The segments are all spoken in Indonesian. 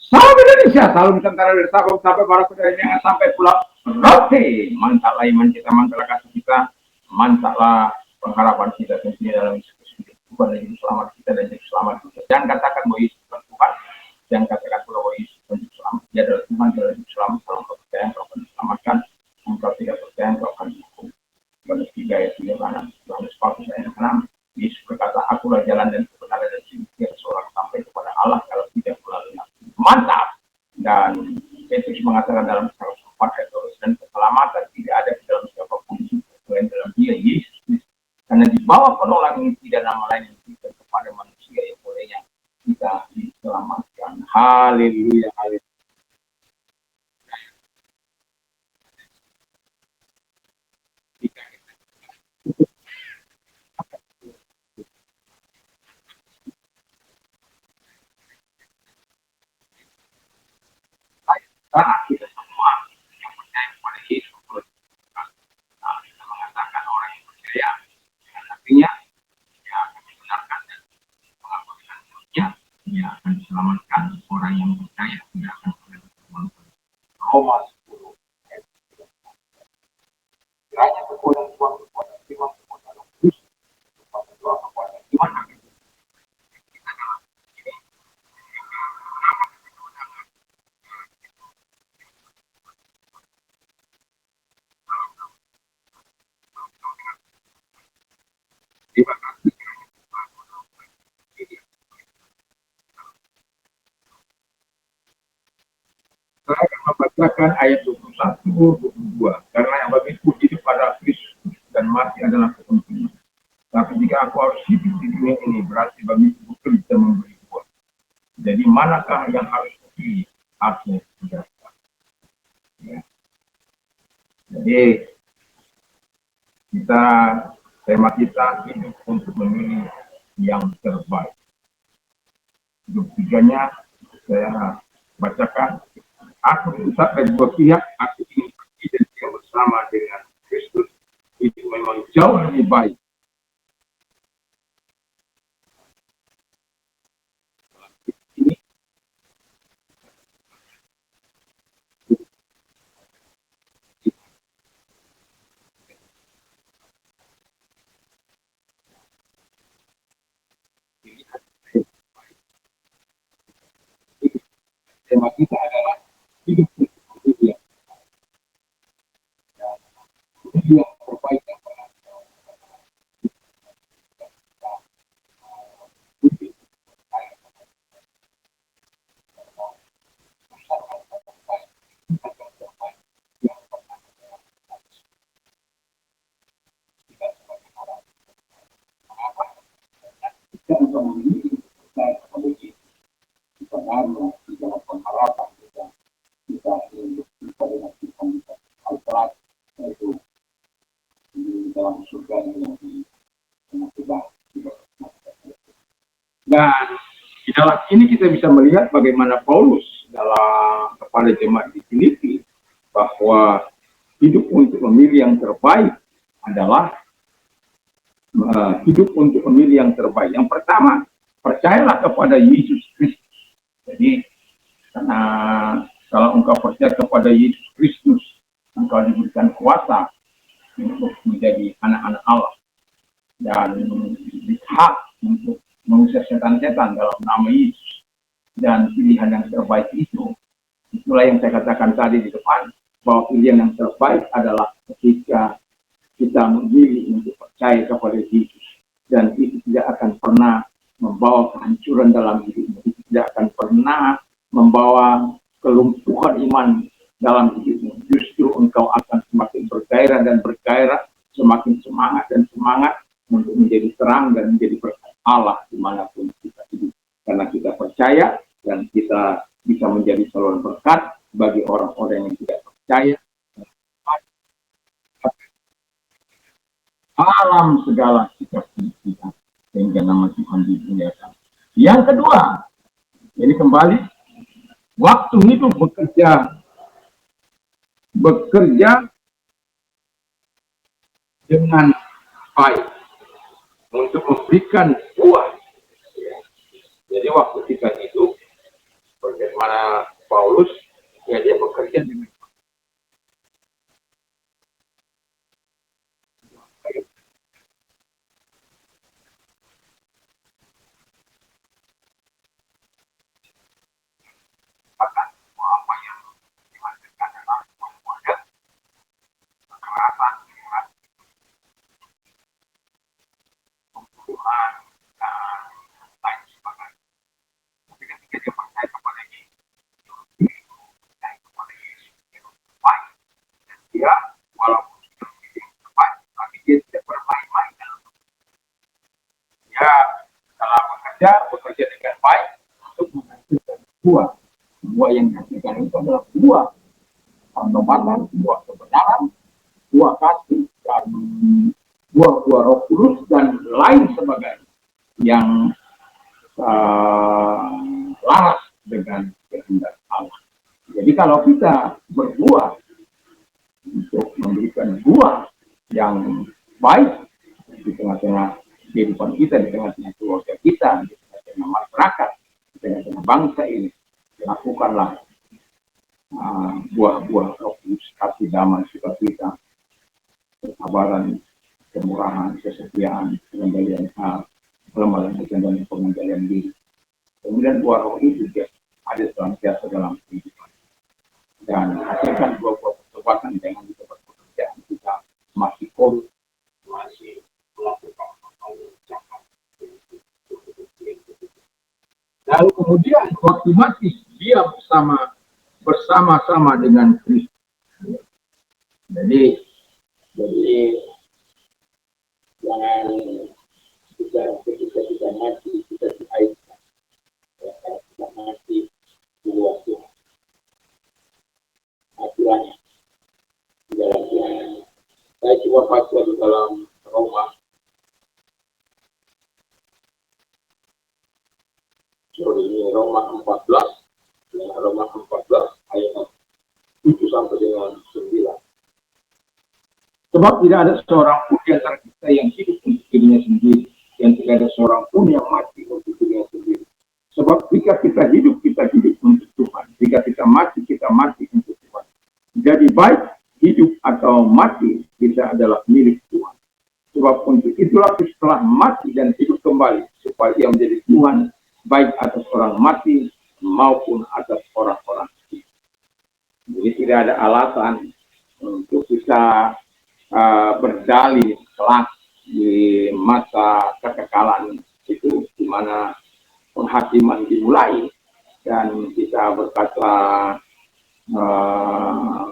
Salam Indonesia, salam Nusantara dari Sabang sampai Barat dari sampai Pulau Rote. Mantaplah iman kita, mantaplah kasih kita, mantaplah pengharapan kita tentunya dalam Tuhan dan selamat kita dan jadi selamat kita. Jangan katakan bahwa Yesus bukan Tuhan, jangan katakan bahwa Yesus bukan selamat. Dia adalah Tuhan, dia adalah selamat. Kalau engkau percaya, engkau akan diselamatkan. Engkau tidak percaya, engkau akan dihukum. Yohanes 3 ayat 3 kanan, Yohanes 4 ayat 6. Yesus berkata, akulah jalan dan kebenaran dan hidup. Tiada seorang sampai kepada Allah kalau tidak melalui aku. Mantap. Dan Yesus mengatakan dalam 104 ayat 12, dan keselamatan tidak ada di dalam siapapun selain dalam dia Yesus. Karena di bawah penolak ini tidak nama lain yang diberikan kepada manusia yang bolehnya kita diselamatkan. Haleluya, haleluya. Karena kita semua yang percaya kepada Yesus, kita mengatakan orang yang percaya, artinya dia akan dibenarkan dan mengabulkan doanya, dia akan diselamatkan. Orang yang percaya tidak akan pernah diselamatkan. Roma 10 ayat 3. Kiranya kekuatan Tuhan kepada iman kepada Kristus kepada doa kepada iman saya akan membacakan ayat 21, 22. Karena yang bagiku hidup pada Kristus dan mati adalah kepentingan. Tapi jika aku harus hidup di dunia ini, berarti bagiku bekerja memberi buah. Jadi manakah yang harus dipilih? Aku sudah. Ya. Jadi kita tema kita hidup untuk memilih yang terbaik. Hidup tiganya saya bacakan. Aku susah dari dua pihak, aku ingin pergi dan tinggal bersama dengan Kristus. Itu memang jauh lebih baik. Ini tema kita adalah hidup untuk yang terbaik. Kita untuk memilih kita harus di dalam pengharapan kita hidup pada kita al-Quran, yaitu di dalam surga yang kita. Dan di dalam ini kita bisa melihat bagaimana Paulus dalam kepada jemaat di Filipi bahwa hidup untuk memilih yang terbaik adalah hidup untuk memilih yang terbaik. Yang pertama, percayalah kepada Yesus Kristus. Jadi, karena kalau engkau percaya kepada Yesus Kristus, engkau diberikan kuasa untuk menjadi anak-anak Allah dan hak untuk mengusir setan-setan dalam nama Yesus. Dan pilihan yang terbaik itu, itulah yang saya katakan tadi di depan, bahwa pilihan yang terbaik adalah ketika kita memilih untuk percaya kepada Yesus. Dan itu tidak akan pernah membawa kehancuran dalam hidupmu. Itu tidak akan pernah membawa kelumpuhan iman dalam hidupmu. Justru engkau akan semakin bergairah dan bergairah, semakin semangat dan semangat untuk menjadi terang dan menjadi berkat Allah dimanapun kita hidup. Karena kita percaya dan kita bisa menjadi saluran berkat bagi orang-orang yang tidak percaya. Alam segala sikap kita sehingga nama Tuhan dimuliakan. Yang kedua, jadi kembali waktu hidup bekerja dengan baik untuk memberikan buah. Jadi waktu kita hidup Bagaimana Paulus, ya dia bekerja dengan akan apa yang dihasilkan dalam proses kekerasan, pembunuhan, dan lain sebagainya. Tapi ketika dia percaya kepada Yesus, percaya kepada Yesus, dia baik. Dia walaupun sudah menjadi baik, tapi dia tidak bermain-main dalam dia dalam bekerja dengan baik untuk menghasilkan buah. Buah yang dihasilkan itu adalah buah penobatan, buah kebenaran, buah kasih, dan buah-buah Roh Kudus dan lain sebagainya yang laras dengan kehendak Allah. Jadi kalau kita berbuah untuk memberikan buah yang baik di tengah-tengah kehidupan kita, di tengah-tengah keluarga kita, di tengah-tengah masyarakat, di tengah-tengah bangsa ini, lakukanlah buah-buah Roh Kudus, kasih, damai, sukacita, kesabaran, kemurahan, kesetiaan, pengendalian kelembagaan dan pengendalian diri. Kemudian buah roh itu juga ada senantiasa dalam kehidupan. Dan hasilkan buah-buah pertobatan dengan di tempat pekerjaan kita masih korup, masih melakukan lalu kemudian waktu mati dia bersama-sama dengan Kristus. Jadi jangan ketika kita mati kita diairkan, ya, kita mati di luar Tuhan. Aturannya di dalam Tuhan. Saya coba baca di dalam Roma. Ini Roma 14, ya, Roma 14 ayat 7 sampai dengan 9. Sebab tidak ada seorang pun di antara kita yang hidup untuk dirinya sendiri, yang tidak ada seorang pun yang mati untuk dirinya sendiri. Sebab jika kita hidup untuk Tuhan. Jika kita mati untuk Tuhan. Jadi baik hidup atau mati kita adalah milik Tuhan. Sebab untuk itulah setelah mati dan hidup kembali, supaya ia menjadi Tuhan baik atas orang mati maupun atas orang-orang hidup. Jadi tidak ada alasan untuk kita berdalih kelak di masa kekekalan itu, di mana penghakiman dimulai dan kita berkata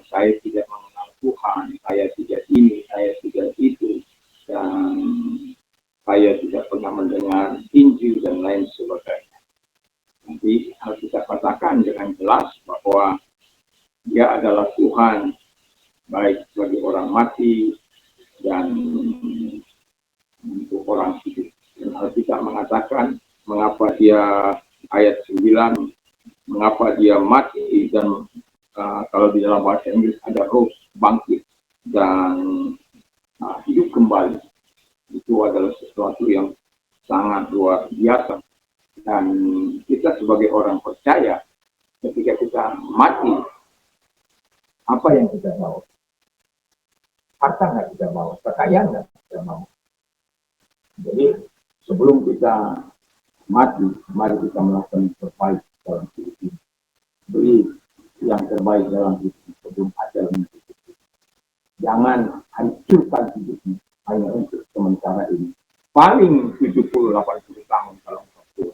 saya tidak mengenal Tuhan, saya tidak ini, saya tidak itu, dan saya tidak pernah mendengar Injil dan lain sebagainya. Nanti harus kita katakan dengan jelas bahwa Dia adalah Tuhan baik bagi orang mati dan untuk orang hidup. Dan harus kita mengatakan mengapa Dia ayat 9, mengapa Dia mati dan kalau di dalam bahasa Inggris ada rose, bangkit dan hidup kembali. Itu adalah sesuatu yang sangat luar biasa. Dan kita sebagai orang percaya, ketika kita mati, apa yang kita bawa? Harta nggak kita bawa, kekayaan nggak kita bawa. Jadi sebelum kita mati, mari kita melakukan yang terbaik dalam hidup ini. Beri yang terbaik dalam hidup ini sebelum ajal menyertai. Jangan hancurkan hidup ini hanya untuk sementara ini. Paling 70-80 tahun kalau tua.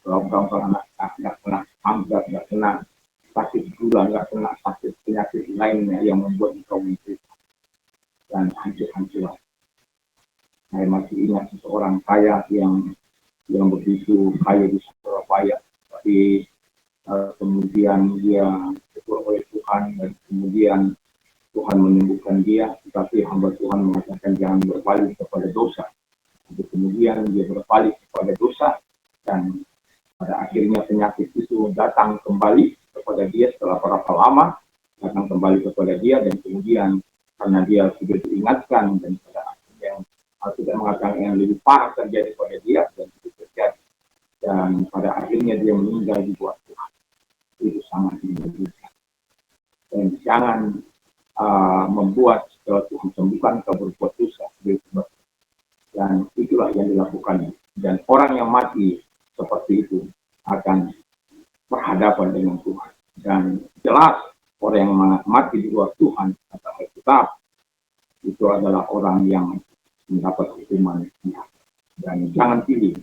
Kalau anak nggak kena hambat, nggak kena sakit gula, nggak kena sakit penyakit lainnya yang membuat engkau menderita dan hancur-hancuran. Saya masih ingat seseorang kaya yang begitu kaya di Surabaya, tapi kemudian dia dikurung oleh Tuhan dan kemudian Tuhan menyembuhkan dia, tetapi hamba Tuhan mengatakan jangan berpaling kepada dosa. Jadi kemudian dia berpaling kepada dosa dan pada akhirnya penyakit itu datang kembali kepada dia setelah berapa lama, datang kembali kepada dia dan kemudian karena dia sudah diingatkan dan pada akhirnya tidak mengatakan yang lebih parah terjadi pada dia dan itu terjadi dan pada akhirnya dia meninggal di bawah Tuhan. sangat menyedihkan. Dan jangan membuat Tuhan sembuhkan kau berbuat dosa. Dan itulah yang dilakukan. Dan orang yang mati seperti itu akan berhadapan dengan Tuhan. Dan jelas orang yang mati di luar Tuhan kata Alkitab itu adalah orang yang mendapat hukuman neraka. Dan jangan pilih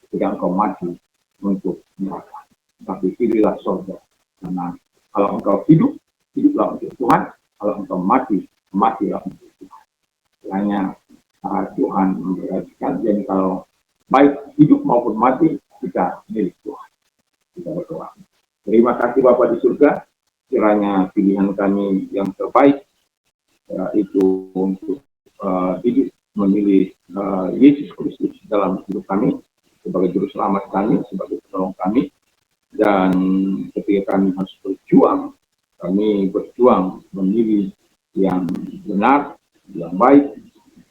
ketika engkau mati untuk neraka, tapi pilihlah surga. Karena kalau engkau hidup, hiduplah untuk Tuhan. Kalau engkau mati, matilah untuk Tuhan. Hanya Tuhan memberkati. Jadi kalau baik hidup maupun mati, kita milik Tuhan. Kita berdoa. Terima kasih Bapa di surga. Kiranya pilihan kami yang terbaik itu untuk hidup memilih Yesus Kristus dalam hidup kami sebagai juru selamat kami, sebagai penolong kami. Dan ketika kami harus berjuang, kami berjuang memilih yang benar, yang baik.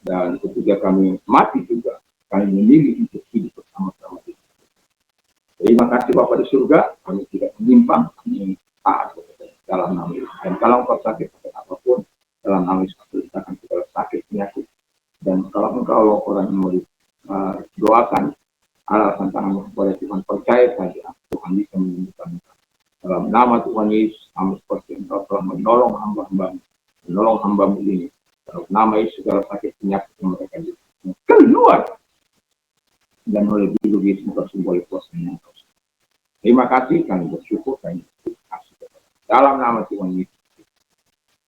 Dan ketika kami mati juga, kami memilih untuk hidup bersama-sama. Terima kasih Bapa di surga, kami tidak menyimpang, kami taat dalam nama Yesus. Dan kalau engkau sakit apapun, dalam nama Yesus akan segala sakit penyakit. Dan kalau engkau orang yang mau doakan, alasan tanganmu kepada Tuhan, percaya saja Tuhan bisa menyembuhkan. Dalam nama Tuhan Yesus, kami seperti engkau telah menolong hamba-hambamu, menolong hambamu ini. Dalam nama Yesus segala sakit penyakit yang mereka keluar. Dan oleh dulu Yesus engkau sembuh oleh kuasanya engkau. Terima kasih, kami bersyukur, kami kasih dalam nama Tuhan Yesus.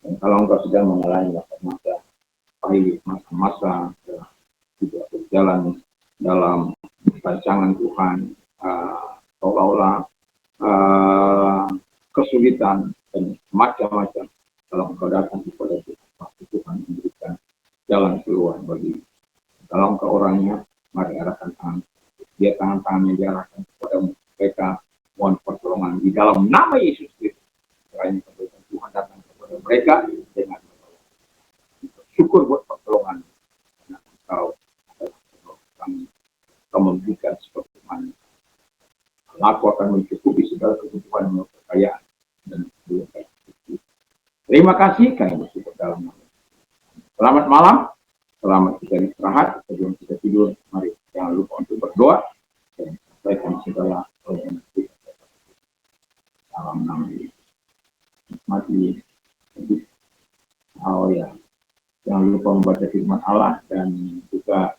Dan kalau engkau sedang mengalami masa pahit, masa-masa tidak berjalan dalam rancangan Tuhan, seolah-olah kesulitan dan macam-macam, kalau engkau datang kepada Tuhan, pasti Tuhan memberikan jalan keluar bagi. Kalau engkau orangnya, mari arahkan tangan. Dia tangan-tangannya diarahkan kepada mereka, mohon pertolongan di dalam nama Yesus Kristus. Kiranya kebaikan Tuhan datang kepada mereka dengan syukur buat pertolongan. Karena engkau memberikan seperti mana. Aku akan mencukupi segala kebutuhan dan kekayaan dan kebutuhan. Terima kasih, kami bersyukur dalam nama. Selamat malam, selamat kita istirahat, sebelum kita tidur, mari jangan lupa untuk berdoa dan sampaikan segala yang kita dalam nama Yesus. Mati. Oh ya, jangan lupa membaca firman Allah dan juga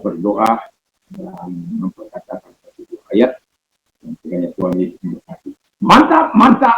berdoa dan memperkatakan satu ayat. Dan kiranya Tuhan Yesus memberkati. Mantap, mantap.